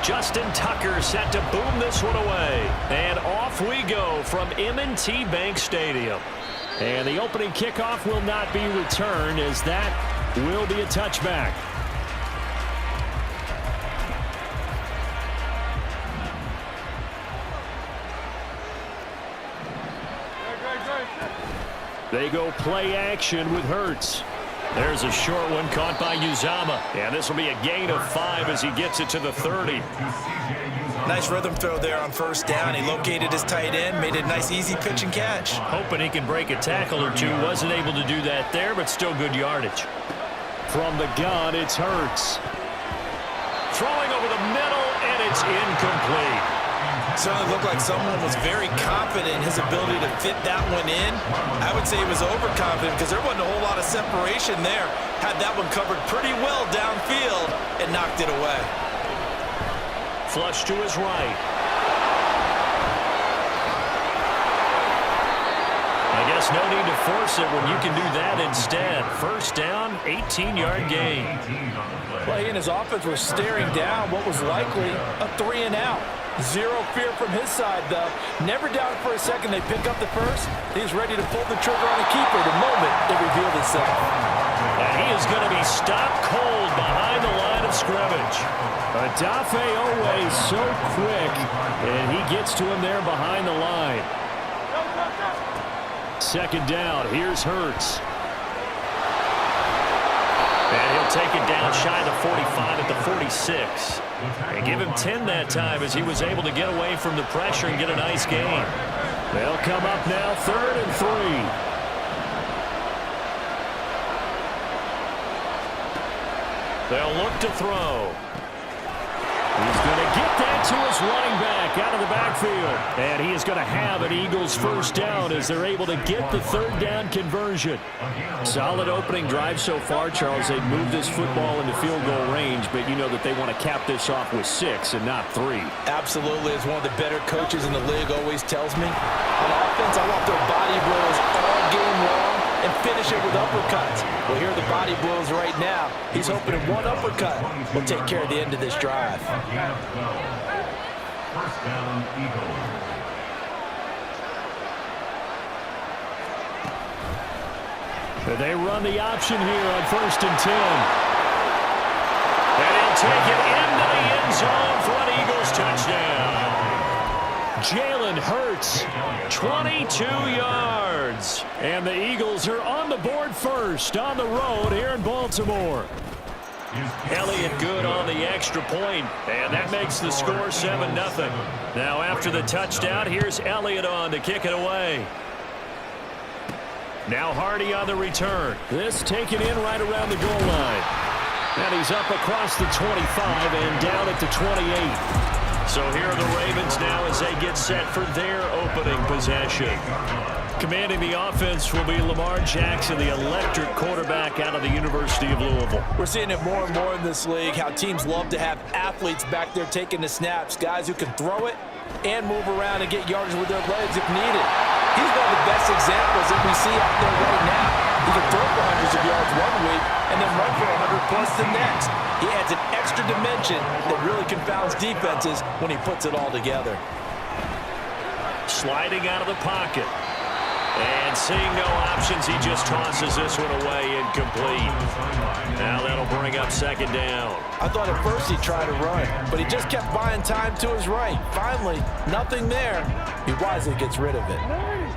Justin Tucker set to boom this one away. And off we go from M&T Bank Stadium. And the opening kickoff will not be returned, as that will be a touchback. They go play action with Hurts. There's a short one caught by Uzama. And this will be a gain of 5 as he gets it to the 30. Nice rhythm throw there on first down. He located his tight end, made a nice easy pitch and catch. Hoping he can break a tackle or two. Wasn't able to do that there, but still good yardage. From the gun, it's Hurts. Throwing over the middle, and it's incomplete. Certainly looked like someone was very confident in his ability to fit that one in. I would say he was overconfident because there wasn't a whole lot of separation there. Had that one covered pretty well downfield and knocked it away. Flush to his right. I guess no need to force it when you can do that instead. First down, 18-yard gain. Well, he and his offense were staring down what was likely a 3-and-out. Zero fear from his side, though. Never doubted for a second they pick up the first. He's ready to pull the trigger on a keeper the moment it revealed itself. And he is going to be stopped cold behind the line of scrimmage. Adafe Owe so quick, and he gets to him there behind the line. Second down, here's Hurts. And he'll take it down shy of the 45 at the 46. And give him 10 that time as he was able to get away from the pressure and get a nice gain. They'll come up now 3rd and 3. They'll look to throw. He's going to get that to his running back out of the backfield. And he is going to have an Eagles first down as they're able to get the 3rd down conversion. Solid opening drive so far, Charles. They've moved this football into field goal range, but you know that they want to cap this off with 6 and not 3. Absolutely. As one of the better coaches in the league always tells me, on offense, I want their body blows all game long and finish it with uppercuts. Well, here are the body blows right now. He's hoping that one uppercut will take care of the end of this drive. First down, Eagles. They run the option here on 1st and 10. And he'll take it into the end zone for an Eagles touchdown. Jalen Hurts, 22 yards. And the Eagles are on the board first on the road here in Baltimore. Elliott good on the extra point, and that makes the score 7-0. Now after the touchdown, here's Elliott on to kick it away. Now Hardy on the return. This taken in right around the goal line. And he's up across the 25 and down at the 28. So here are the Ravens now as they get set for their opening possession. Commanding the offense will be Lamar Jackson, the electric quarterback out of the University of Louisville. We're seeing it more and more in this league, how teams love to have athletes back there taking the snaps, guys who can throw it and move around and get yardage with their legs if needed. He's one of the best examples that we see out there right now. He can throw for hundreds of yards one week and then run for 100 plus the next. He adds an extra dimension that really confounds defenses when he puts it all together. Sliding out of the pocket. And seeing no options, he just tosses this one away incomplete. Now that'll bring up 2nd down. I thought at first he'd try to run, but he just kept buying time to his right. Finally, nothing there. He wisely gets rid of it.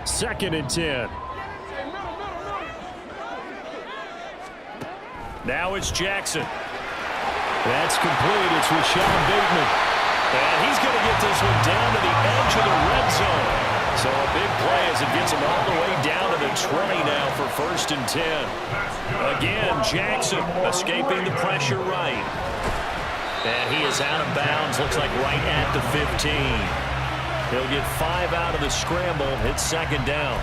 2nd and 10. Now it's Jackson. That's complete. It's Rashad Bateman. And he's going to get this one down to the edge of the red zone. So a big play as it gets him all the way down to the 20 now for 1st and 10. Again, Jackson escaping the pressure right. And he is out of bounds, looks like right at the 15. He'll get 5 out of the scramble, hits 2nd down.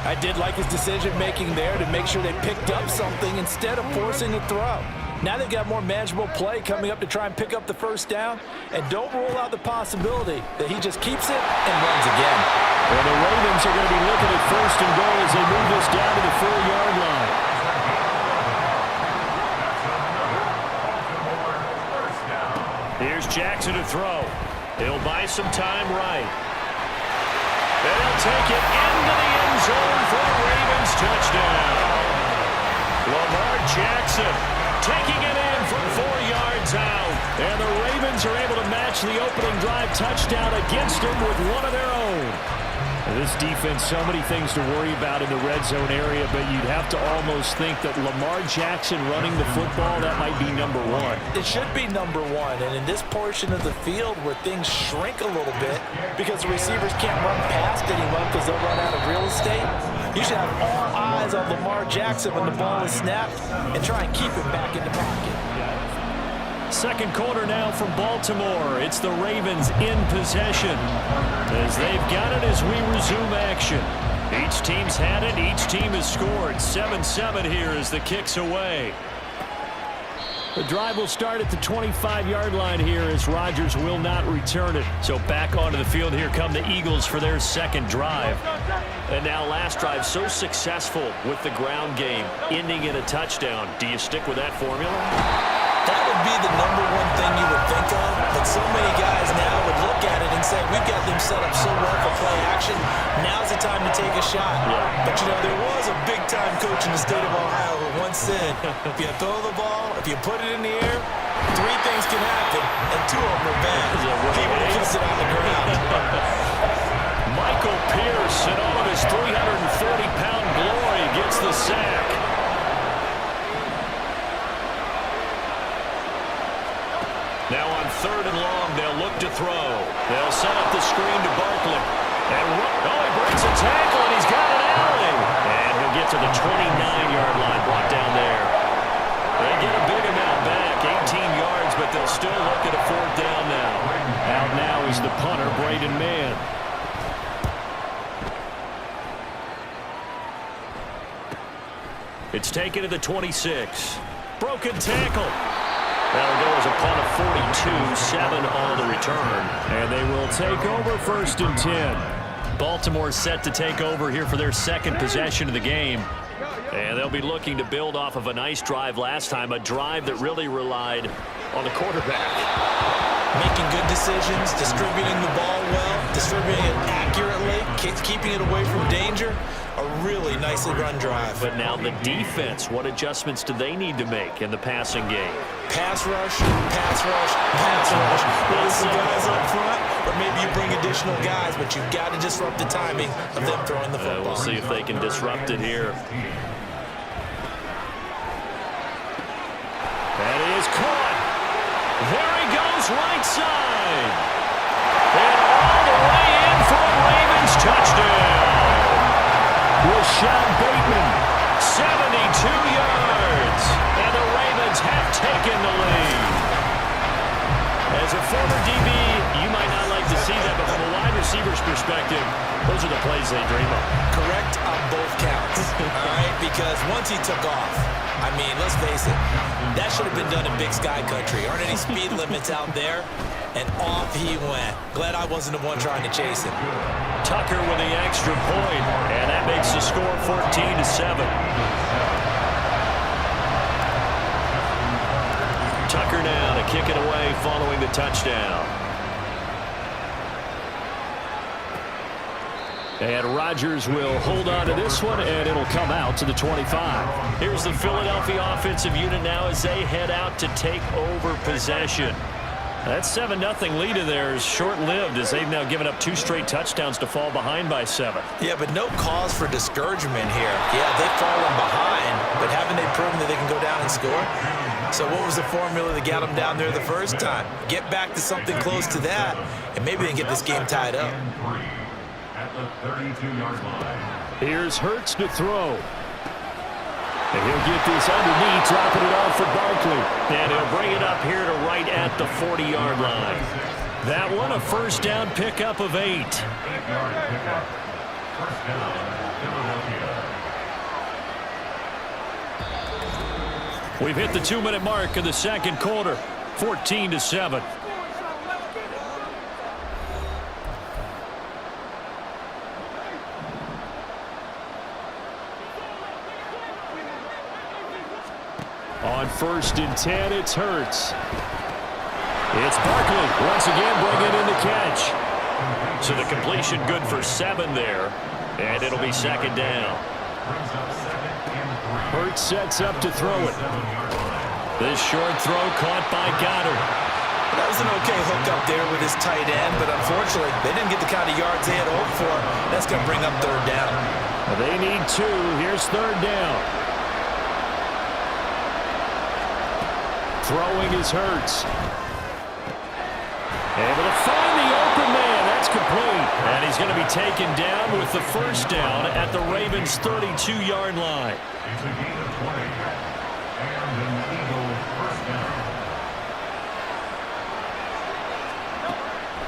I did like his decision-making there to make sure they picked up something instead of forcing a throw. Now they've got more manageable play coming up to try and pick up the 1st down. And don't rule out the possibility that he just keeps it and runs again. Well, the Ravens are going to be looking at 1st and goal as they move this down to the 4-yard line. Here's Jackson to throw. He'll buy some time right. And he'll take it into the end zone for a Ravens touchdown. Lamar Jackson taking it in from 4 yards out. And the Ravens are able to match the opening drive touchdown against them with one of their own. This defense, so many things to worry about in the red zone area, but you'd have to almost think that Lamar Jackson running the football, that might be number one. It should be number one, and in this portion of the field where things shrink a little bit because the receivers can't run past anyone because they'll run out of real estate, you should have all eyes on Lamar Jackson when the ball is snapped and try and keep him back in the pocket. Second quarter now from Baltimore. It's the Ravens in possession as they've got it as we resume action. Each team's had it. Each team has scored. 7-7 here as the kick's away. The drive will start at the 25-yard line here as Rodgers will not return it. So back onto the field here come the Eagles for their second drive. And now last drive so successful with the ground game, ending in a touchdown. Do you stick with that formula? That would be the number one thing you would think of, but so many guys now would look at it and say, we've got them set up so well for play action, now's the time to take a shot. Yeah. But, you know, there was a big-time coach in the state of Ohio who once said, if you throw the ball, if you put it in the air, 3 things can happen, and 2 of them are bad. People who kiss it on the ground. Michael Pierce, in all of his 330-pound glory, gets the sack. Now on 3rd and long, they'll look to throw. They'll set up the screen to Barkley. And he breaks a tackle, and he's got an alley. And he'll get to the 29-yard line, brought down there. They get a big amount back, 18 yards, but they'll still look at a 4th down now. Out now is the punter, Braden Mann. It's taken to the 26. Broken tackle. That'll go as a punt of 42, 7 on the return. And they will take over 1st and 10. Baltimore set to take over here for their second possession of the game. And they'll be looking to build off of a nice drive last time, a drive that really relied on the quarterback. Making good decisions, distributing the ball well, distributing it accurately, keeping it away from danger. A really nicely run drive. But now the defense, what adjustments do they need to make in the passing game? Pass rush, pass rush, pass rush. Run some guys up front, or maybe you bring additional guys, but you've got to disrupt the timing of them throwing the football. We'll see if they can disrupt it here. That is caught. There he goes, right side. And all the way in for a Ravens touchdown. Rashad Bateman, 72 yards. And the Ravens have taken the lead. As a former DB, you might not like to see that, but from a wide receiver's perspective, those are the plays they dream of. Correct on both counts, all right? Because once he took off, I mean, let's face it, that should have been done in Big Sky Country. Aren't any speed limits out there? And off he went. Glad I wasn't the one trying to chase him. Tucker with the extra point, and that makes the score 14-7. Tucker now to kick it away following the touchdown. And Rodgers will hold on to this one, and it'll come out to the 25. Here's the Philadelphia offensive unit now as they head out to take over possession. That 7-0 lead of theirs short-lived as they've now given up 2 straight touchdowns to fall behind by 7. Yeah, but no cause for discouragement here. Yeah, they've fallen behind, but haven't they proven that they can go down and score? So what was the formula that got them down there the first time? Get back to something close to that, and maybe they can get this game tied up. At the 32-yard line. Here's Hurts to throw. And he'll get this underneath, dropping it off for Barkley. And he'll bring it up here to right at the 40-yard line. That one, a first down pickup of 8. 8-yard pickup. First down, Philadelphia. We've hit the 2-minute mark in the second quarter, 14-7. On 1st and 10, it's Hurts. It's Barkley once again bringing in the catch. So the completion good for 7 there, and it'll be second down. Hurts sets up to throw it. This short throw caught by Goddard. That was an okay hook up there with his tight end, but unfortunately, they didn't get the kind of yards they had hoped for. That's going to bring up third down. They need 2. Here's third down. Throwing is Hurts. Able to find the open man. That's complete. And he's going to be taken down with the first down at the Ravens' 32-yard line. It's a gain of 20. And an Eagle first down.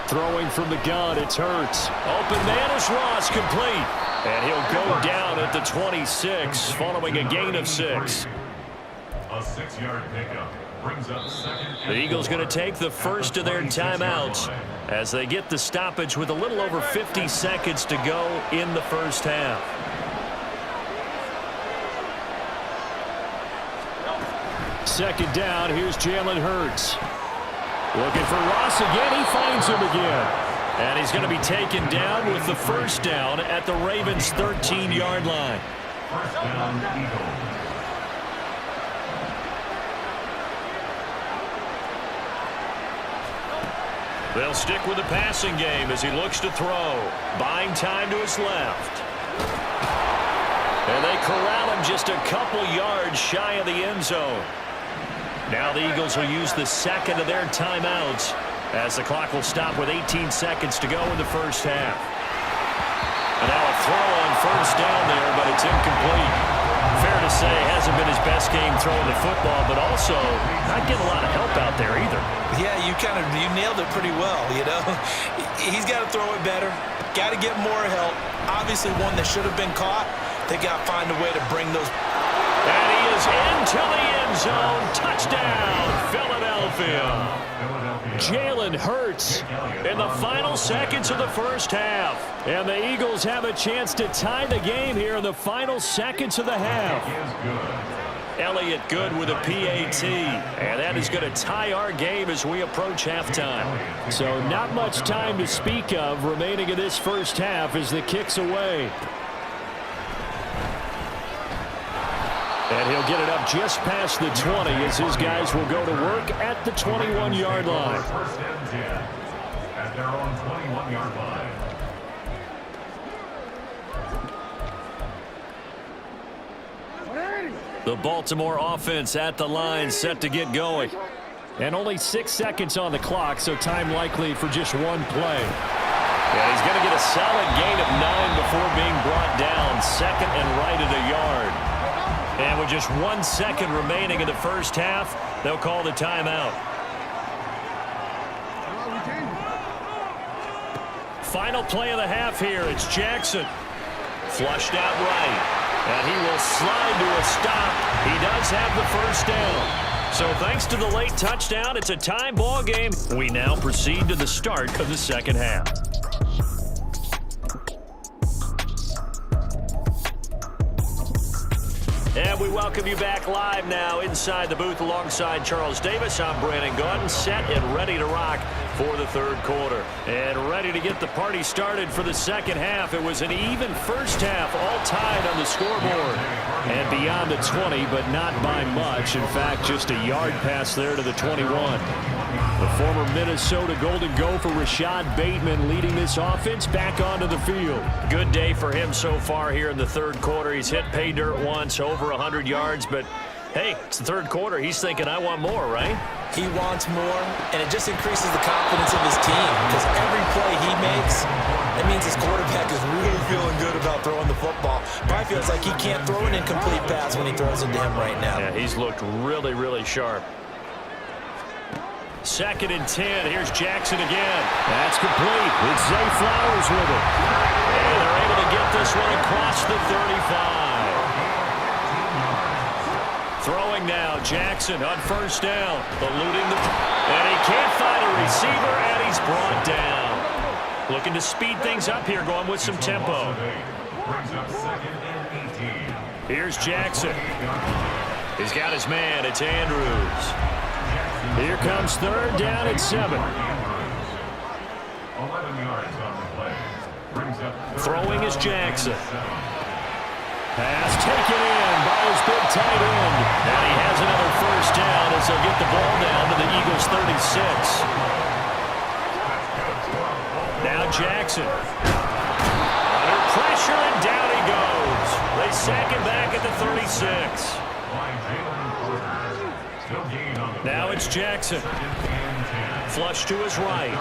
Throwing from the gun, it's Hurts. Open man is Ross, complete. And he'll go down at the 26, following a gain of 6. A 6-yard pickup brings up second. The Eagles going to take the first of their timeouts as they get the stoppage with a little over 50 seconds to go in the first half. Second down, here's Jalen Hurts. Looking for Ross again, he finds him again. And he's going to be taken down with the first down at the Ravens' 13-yard line. First down, Eagles. They'll stick with the passing game as he looks to throw. Buying time to his left. And they corral him just a couple yards shy of the end zone. Now the Eagles will use the second of their timeouts as the clock will stop with 18 seconds to go in the first half. And now a throw on first down there, but it's incomplete. Fair to say, hasn't been his best game throwing the football, but also not getting a lot of help out there either. Yeah, you nailed it pretty well, you know. He's got to throw it better. Got to get more help. Obviously one that should have been caught. They got to find a way to bring those. And he is into the end zone. Touchdown, Philadelphia. Jalen Hurts in the final seconds of the first half. And the Eagles have a chance to tie the game here in the final seconds of the half. Elliott Good with a PAT. And that is going to tie our game as we approach halftime. So not much time to speak of remaining in this first half as the kick's away. And he'll get it up just past the 20 as his guys will go to work at the 21-yard line. First and 10 at their own 21-yard line. The Baltimore offense at the line, set to get going. And only 6 seconds on the clock, so time likely for just one play. And he's going to get a solid gain of 9 before being brought down. Second and right at a yard. And with just 1 second remaining in the first half, they'll call the timeout. Final play of the half here. It's Jackson. Flushed out right. And he will slide to a stop. He does have the first down. So thanks to the late touchdown, it's a tie ball game. We now proceed to the start of the second half. And we welcome you back live now inside the booth alongside Charles Davis. I'm Brandon Gaudin, set and ready to rock for the third quarter. And ready to get the party started for the second half. It was an even first half, all tied on the scoreboard. And beyond the 20, but not by much. In fact, just a yard pass there to the 21. The former Minnesota Golden Gopher Rashad Bateman leading this offense back onto the field. Good day for him so far here in the third quarter. He's hit pay dirt once, over 100 yards, but hey, it's the third quarter. He's thinking, I want more, right? He wants more, and it just increases the confidence of his team because every play he makes, that means his quarterback is really feeling good about throwing the football. Probably feels like he can't throw an incomplete pass when he throws it to him right now. Yeah, he's looked really, really sharp. Second and 10. Here's Jackson again. That's complete. It's Zay Flowers with it. And they're able to get this one across the 35. Throwing now, Jackson on first down. Eluding the... And he can't find a receiver, and he's brought down. Looking to speed things up here, going with some tempo. Here's Jackson. He's got his man. It's Andrews. Here comes third down at 7. 11 yards on the play. Brings up Throwing is Jackson. Pass taken in by his big tight end. And he has another first down as they'll get the ball down to the Eagles' 36. Now Jackson. Under pressure, and down he goes. They sack him back at the 36. Now it's Jackson. Flush to his right.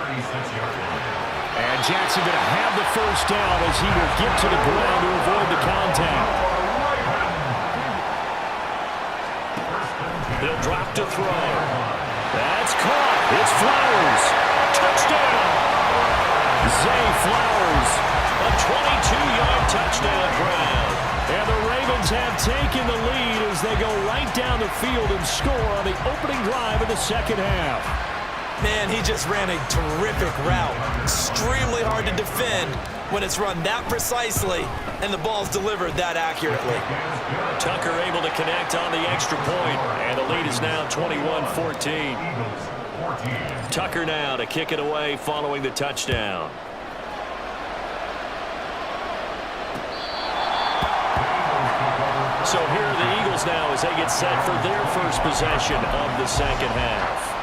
And Jackson going to have the first down as he will get to the ground to avoid the contact. He'll drop to throw. That's caught. It's Flowers. Touchdown. Zay Flowers. A 22-yard touchdown grab. And the Ravens have taken the lead as they go right down the field and score on the opening drive of the second half. Man, he just ran a terrific route. Extremely hard to defend when it's run that precisely and the ball's delivered that accurately. Tucker able to connect on the extra point, and the lead is now 21-14. Tucker now to kick it away following the touchdown. So here are the Eagles now as they get set for their first possession of the second half.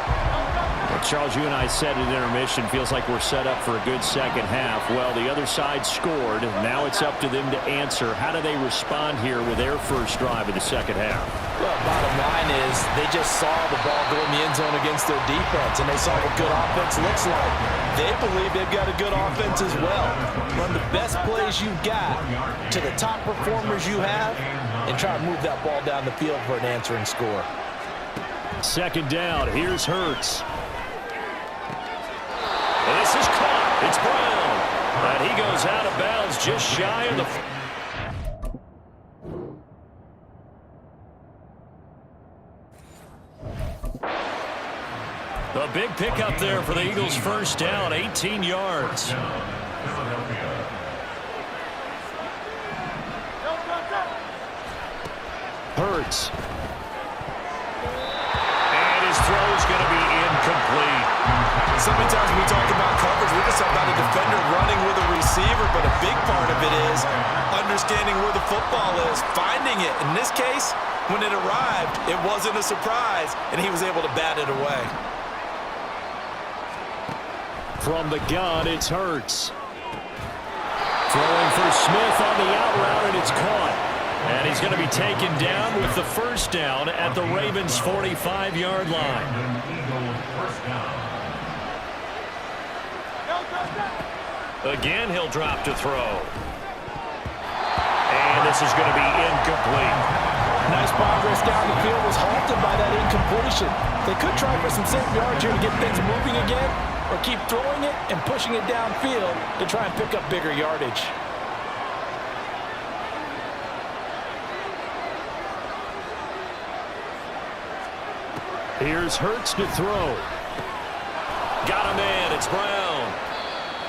Well, Charles, you and I said at intermission, feels like we're set up for a good second half. Well, the other side scored. Now it's up to them to answer. How do they respond here with their first drive of the second half? Well, bottom line is they just saw the ball go in the end zone against their defense, and they saw what good offense looks like. They believe they've got a good offense as well. Run the best plays you've got to the top performers you have and try to move that ball down the field for an answering score. Second down. Here's Hurts. This is caught. It's Brown. And he goes out of bounds just shy of the... A big pickup there for the Eagles' first down, 18 yards. Hurts. And his throw is going to be incomplete. So many times when we talk about coverage, we just talk about a defender running with a receiver, but a big part of it is understanding where the football is, finding it. In this case, when it arrived, it wasn't a surprise, and he was able to bat it away. From the gun, it's Hurts. Throwing for Smith on the out route, and it's caught. And he's going to be taken down with the first down at the Ravens' 45-yard line. Again, he'll drop to throw. And this is going to be incomplete. Nice progress down the field was halted by that incompletion. They could try for some safe yards here to get things moving again, or keep throwing it and pushing it downfield to try and pick up bigger yardage. Here's Hurts to throw. Got a man. It's Brown.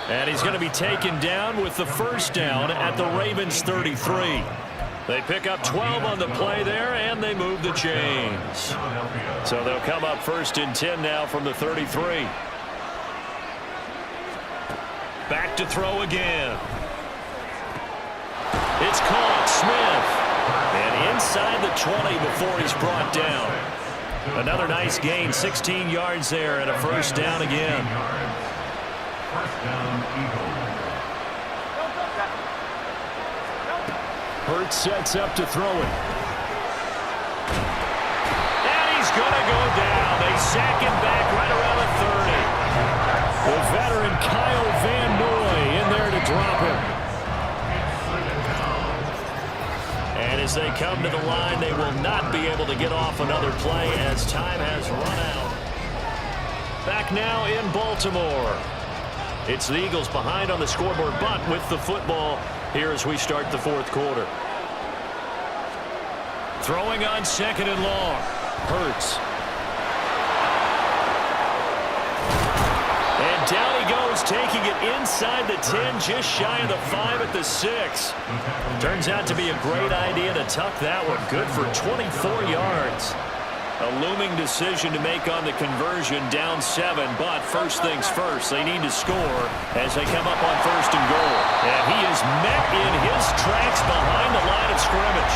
And he's going to be taken down with the first down at the Ravens' 33. They pick up 12 on the play there, and they move the chains. So they'll come up first and 10 now from the 33. Back to throw again. It's caught. Smith. And inside the 20 before he's brought down. Another nice gain, 16 yards there, and a first down again. Hurts sets up to throw it. And he's going to go down. They sack him back right around the 30. The veteran Kyle Van Noy in there to drop him. And as they come to the line, they will not be able to get off another play as time has run out. Back now in Baltimore. It's the Eagles behind on the scoreboard, but with the football here as we start the fourth quarter. Throwing on second and long. Hurts. And down he goes, taking it inside the 10, just shy of the 5 at the 6. Turns out to be a great idea to tuck that one. Good for 24 yards. A looming decision to make on the conversion, down 7, but first things first, they need to score as they come up on 1st and goal. And he is met in his tracks behind the line of scrimmage.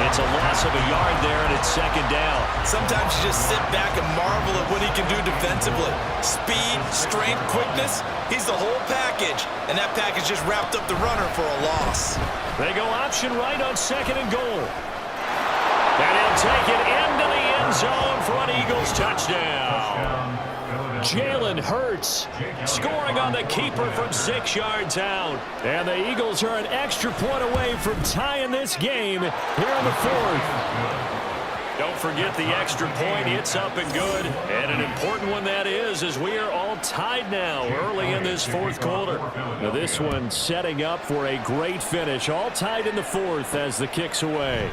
It's a loss of a yard there, and it's 2nd down. Sometimes you just sit back and marvel at what he can do defensively. Speed, strength, quickness, he's the whole package. And that package just wrapped up the runner for a loss. They go option right on 2nd and goal. And he'll take it into the end zone for an Eagles touchdown. Jalen Hurts scoring on the keeper from 6 yards out. And the Eagles are an extra point away from tying this game here in the 4th. Don't forget the extra point. It's up and good. And an important one that is, as we are all tied now early in this 4th quarter. Now this one setting up for a great finish. All tied in the 4th as the kick's away.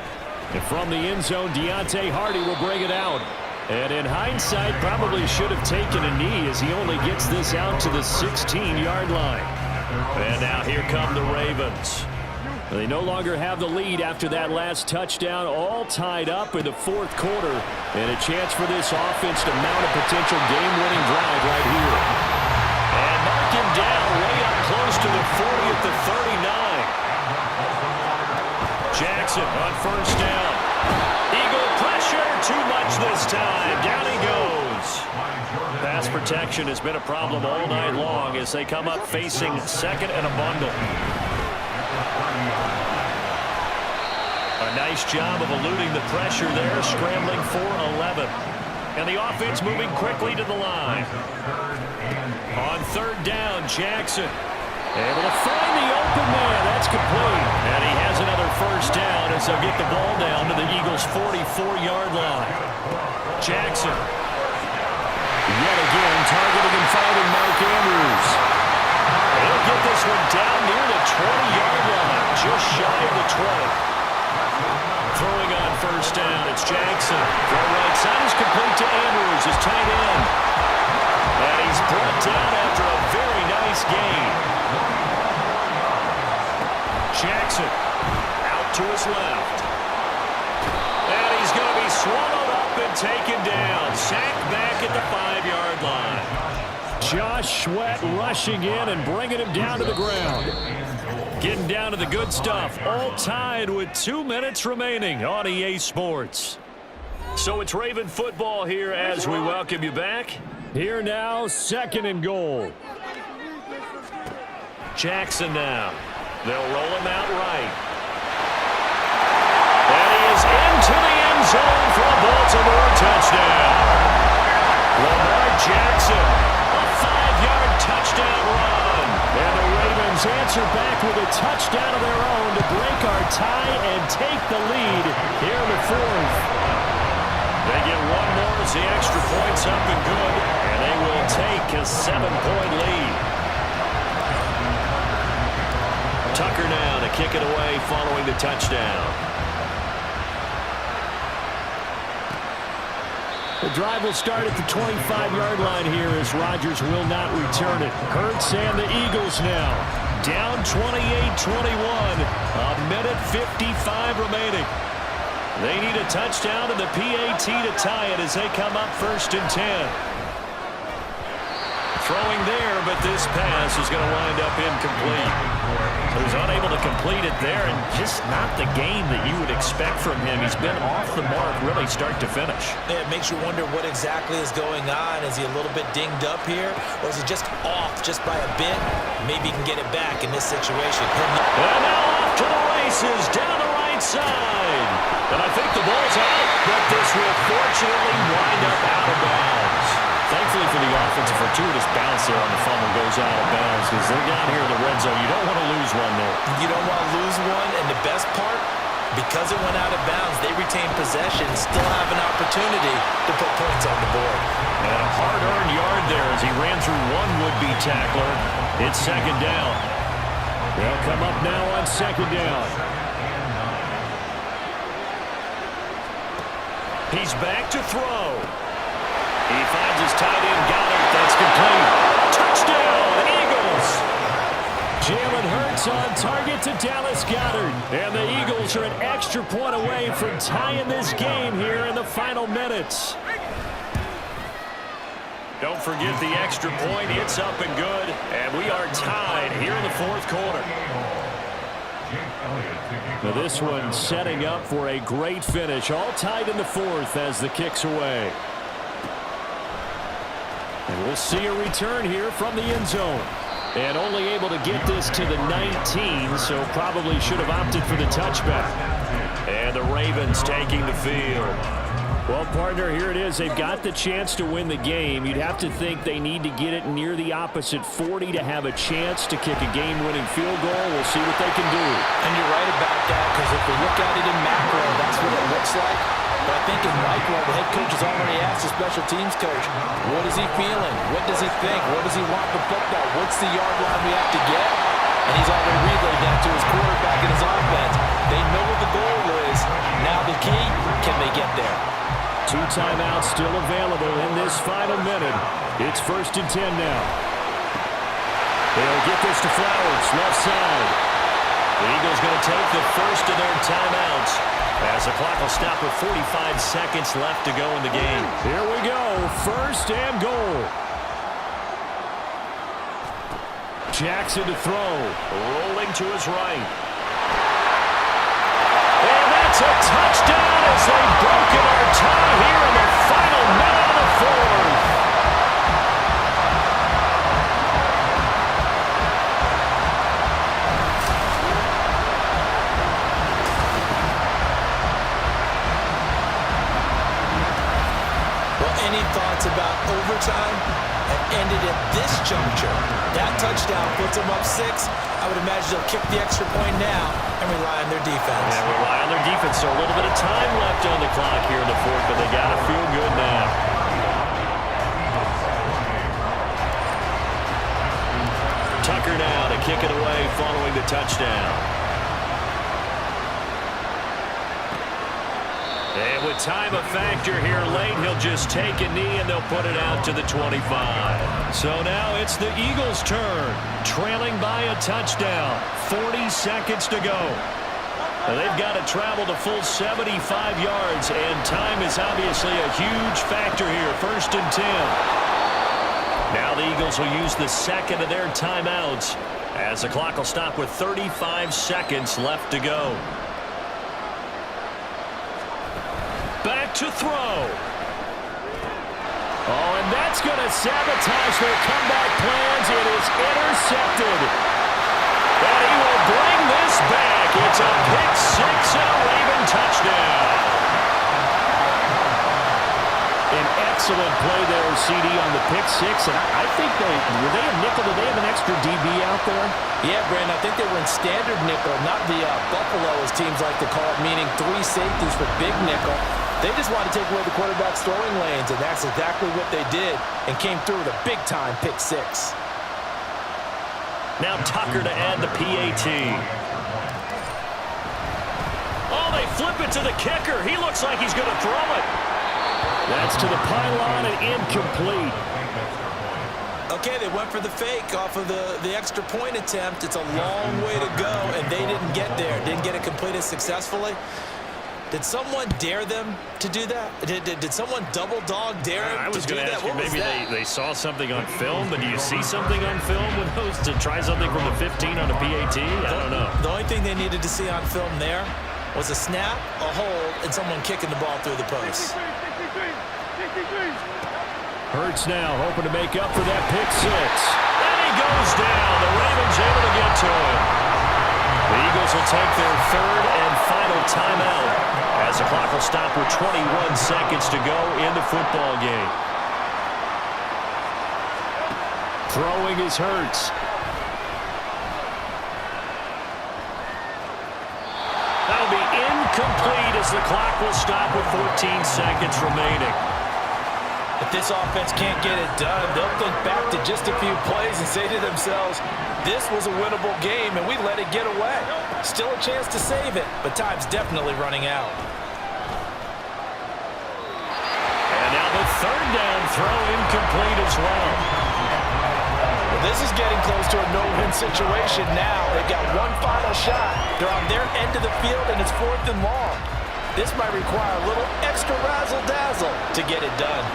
And from the end zone, Deontay Hardy will bring it out. And in hindsight, probably should have taken a knee as he only gets this out to the 16-yard line. And now here come the Ravens. They no longer have the lead after that last touchdown, all tied up in the 4th quarter. And a chance for this offense to mount a potential game-winning drive right here. And mark him down way up close to the 40 at the 39. Jackson on 1st down. Eagle pressure, too much this time. Down he goes. Pass protection has been a problem all night long as they come up facing 2nd and a bundle. A nice job of eluding the pressure there, scrambling for 11. And the offense moving quickly to the line. On 3rd down, Jackson able to find the open man. That's complete. And he has another 1st down as they'll get the ball down to the Eagles' 44-yard line. Jackson. Yet again, targeting and finding Mark Andrews. He'll get this one down near the 20-yard line, just shy of the 20. Throwing on 1st down, it's Jackson. Throw right side is complete to Andrews, his tight end. And he's brought down after a very nice gain. Jackson out to his left. And he's going to be swallowed up and taken down. Sacked back at the 5-yard line. Josh Sweat rushing in and bringing him down to the ground. Getting down to the good stuff. All tied with 2 minutes remaining on EA Sports. So it's Raven football here as we welcome you back. Here now, 2nd and goal. Jackson now. They'll roll him out right. And he is into the end zone for a Baltimore touchdown. Lamar Jackson, a 5-yard touchdown run. And the Ravens answer back with a touchdown of their own to break our tie and take the lead here in the 4th. They get one more as the extra point's up and good. And they will take a 7-point lead. Tucker now to kick it away following the touchdown. The drive will start at the 25-yard line here as Rodgers will not return it. Hurts and the Eagles now down 28-21. A minute 55 remaining. They need a touchdown and the PAT to tie it as they come up 1st and 10. Throwing there, but this pass is going to wind up incomplete. He was unable to complete it there, and just not the game that you would expect from him. He's been off the mark really start to finish. Yeah, it makes you wonder what exactly is going on. Is he a little bit dinged up here, or is he just off just by a bit? Maybe he can get it back in this situation. And now off to the races, down the right side. And I think the ball's out, but this will fortunately wind up out of bounds. Thankfully for the offense, a fortuitous bounce there on the fumble goes out of bounds because they're down here in the red zone. You don't want to lose one there. You don't want to lose one, and the best part, because it went out of bounds, they retain possession, still have an opportunity to put points on the board. And a hard-earned yard there as he ran through one would-be tackler. It's 2nd down. They'll come up now on 2nd down. He's back to throw. He finds his tight end, got it. That's complete. Touchdown, Eagles. Jalen Hurts on target to Dallas Goedert. And the Eagles are an extra point away from tying this game here in the final minutes. Don't forget the extra point. It's up and good. And we are tied here in the fourth quarter. Now this one setting up for a great finish. All tied in the fourth as the kick's away. And we'll see a return here from the end zone. And only able to get this to the 19, so probably should have opted for the touchback. And the Ravens taking the field. Well, partner, here it is. They've got the chance to win the game. You'd have to think they need to get it near the opposite 40 to have a chance to kick a game-winning field goal. We'll see what they can do. And you're right about that, because if we look at it in macro, that's what it looks like. But I think in micro, the head coach has already asked the special teams coach, what is he feeling? What does he think? What does he want the football? What's the yard line we have to get? And he's already relayed that to his quarterback and his offense. They know what the goal is. Now the key, can they get there? 2 timeouts still available in this final minute. It's 1st and 10 now. They'll get this to Flowers, left side. The Eagles going to take the first of their timeouts as the clock will stop with 45 seconds left to go in the game. Here we go, 1st and goal. Jackson to throw, rolling to his right. And that's a touchdown as they've broken our tie here in the final minute of the fourth. Well, any thoughts about overtime? Have ended at this juncture. That touchdown puts them up 6. I would imagine they'll kick the extra point now and rely on their defense. Yeah, rely on their defense. So a little bit of time left on the clock here in the fourth, but they got to feel good now. Tucker now to kick it away following the touchdown. And with time a factor here late, he'll just take a knee and they'll put it out to the 25. So now it's the Eagles' turn, trailing by a touchdown. 40 seconds to go. Now they've got to travel the full 75 yards, and time is obviously a huge factor here. 1st and 10. Now the Eagles will use the second of their timeouts as the clock will stop with 35 seconds left to go. Back to throw. Oh, and that's going to sabotage their comeback plans. It is intercepted. And he will bring this back. It's a pick 6 and a Raven touchdown. An excellent play there, CD, on the pick 6. And I think were they a nickel? Did they have an extra DB out there? Yeah, Brandon, I think they were in standard nickel, not the Buffalo, as teams like to call it, meaning 3 safeties for big nickel. They just wanted to take away the quarterback's throwing lanes, and that's exactly what they did, and came through with a big-time pick 6. Now Tucker to add the PAT. Oh, they flip it to the kicker. He looks like he's going to throw it. That's to the pylon and incomplete. Okay, they went for the fake off of the extra point attempt. It's a long way to go, and they didn't get there. Didn't get it completed successfully. Did someone dare them to do that? Did someone double dog dare them to do that? I was going to ask you, maybe they saw something on film, but do you see something on film with those to try something from the 15 on a PAT? I don't know. The only thing they needed to see on film there was a snap, a hold, and someone kicking the ball through the post. Hurts now, hoping to make up for that pick 6. And he goes down. The Ravens able to get to him. The Eagles will take their 3rd and final timeout as the clock will stop with 21 seconds to go in the football game. Throwing is Hurts. That'll be incomplete as the clock will stop with 14 seconds remaining. If this offense can't get it done, they'll think back to just a few plays and say to themselves, this was a winnable game and we let it get away. Still a chance to save it, but time's definitely running out. And now the 3rd down throw incomplete as well. This is getting close to a no-win situation now. They've got one final shot. They're on their end of the field, and it's 4th and long. This might require a little extra razzle-dazzle to get it done.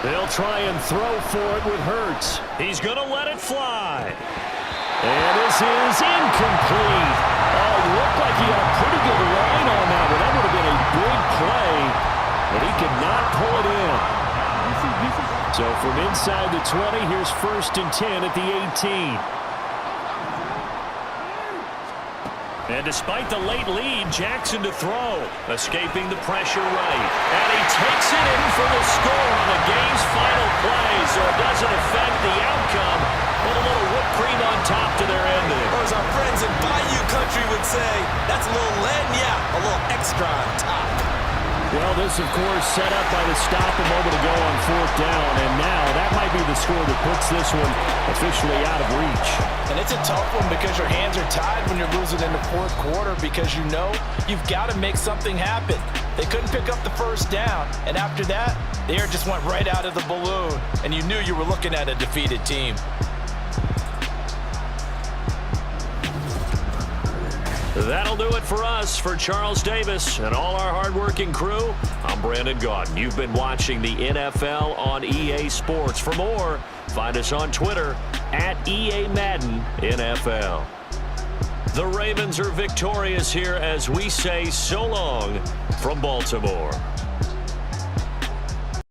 They'll try and throw for it with Hurts. He's going to let it fly. And this is incomplete. Oh, it looked like he had a pretty good line on that, but that would have been a big play. But he could not pull it in. So from inside the 20, here's 1st and 10 at the 18. And despite the late lead, Jackson to throw. Escaping the pressure right. And he takes it in for the score on the game's final play, so it doesn't affect the outcome. Put a little whipped cream on top to their ending. Or as our friends in Bayou Country would say, that's a little lagniappe, a little extra on top. Well, this, of course, set up by the stop a moment ago on 4th down, and now that might be the score that puts this one officially out of reach. And it's a tough one because your hands are tied when you're losing in the 4th quarter because you know you've got to make something happen. They couldn't pick up the 1st down, and after that, the air just went right out of the balloon, and you knew you were looking at a defeated team. That'll do it for us. For Charles Davis and all our hardworking crew, I'm Brandon Gaudin. You've been watching the NFL on EA Sports. For more, find us on Twitter at EA Madden NFL. The Ravens are victorious here as we say so long from Baltimore.